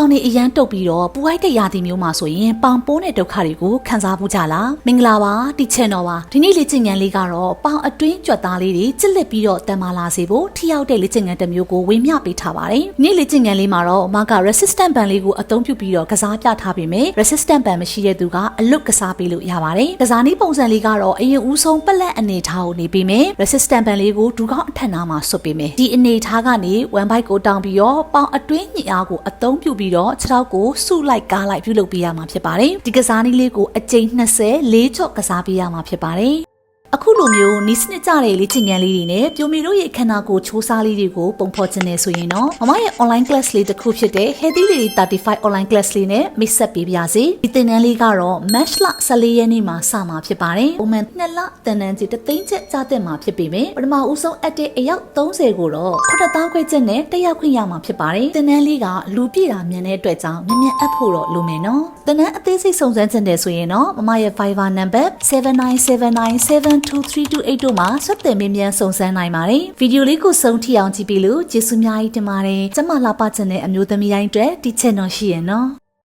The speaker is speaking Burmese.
ပေါင်နေအရန်တုတ်ပြီးတော့ပူအိုက်တဲ့ရာသီမျိုးမှာဆိုရင်ပေါင်ပိုးတဲ့ဒုက္ခတွေကိုခံစားဖို့ကြလားမင်္ဂလာပါဒီ channel ပါဒီနေ့လေ့ကျင့်ခန်းလေးကတော့ပေါင်အတွင်းကြွက်သားလေးတွေကျစ်လက်ပြီးတော့တန်မာလာစေဖို့ထိရောက်တဲ့လေ့ကျင့်ခန်းတစ်မျိုးကိုဝေမျှပေးထားပါတယ်နေ့လေ့ကျင့်ခန်းလေးမှာတော့အမက resistant band လေးကိုအသုံးပြုပြီးတော့ကစားပြထားပေးမယ် resistant band မရှိတဲ့သူကအလွတ်ကစားပေးလို့ရပါတယ်ကစားနည်းပုံစံလေးကတော့အရင်ဦးဆုံးပလက်အနေထားကိုနေပေးမယ် resistant band လေးကိုဒူးကောင်းအထက်နားမှာဆွတ်ပေးမယ်ဒီအနေထားကနေ1 byte ကိုတောင်းပြီးတော့ပေါင်အတွင်းညှစ်အားကိုအသုံးပြုပြီးတော့ခြေထောက်ကိုစုလိုက်ကားလိုက်ပြုလုပ်ပေးရမှာဖြစ်ပါတယ်ဒီကစားနည်းလေးကိုအကြိမ်20 4ချော့ကစားပေးရမှာဖြစ်ပါတယ်အခုလိုမျိုးနီးစနစ်ကြတဲ့လေ့ကျင့်ခန်းလေးတွေနဲ့ပြိုမီတို့ရဲ့ခန္ဓာကိုယ်ချိုးစားလေးတွေကိုပုံဖော်ခြင်းနဲ့ဆိုရင်တော့မမရဲ့ online class လေးတစ်ခုဖြစ်တဲ့ Healthy Lady 35 online class လေးနဲ့မိတ်ဆက်ပေးပါစေဒီသင်တန်းလေးကတော့ March လ14ရက်နေ့မှာစမှာဖြစ်ပါတယ်ပုံမှန်2လသင်တန်းကြီး3သိန်းချက်ကြားတဲ့မှာဖြစ်ပေမယ့်ပထမဦးဆုံးအတဲ့အယောက်30ကိုတော့9000ခွဲချက်နဲ့တက်ရောက်ခွင့်ရမှာဖြစ်ပါတယ်သင်တန်းလေးကလူပြည့်တာမြန်တဲ့အတွက်ကြောင့်မြန်မြန်အပ်ဖို့တော့လိုမယ်နော်သင်တန်းအသေးစိတ်စုံစမ်းခြင်းတဲ့ဆိုရင်တော့မမရဲ့ Viber number 7979723228တို့မှာဆက်သွယ်မြင်စုံစမ်းနိုင်ပါတယ်ဗီဒီယိုလေးကိုဆုံးထိအောင်ကြည့်ပြီးလို့ကျေးဇူးများကြီးတင်ပါတယ်ကျမလာပချင်တဲ့အမျိုးသမီးတိုင်းအတွက်ဒီ channel ရှိရနော်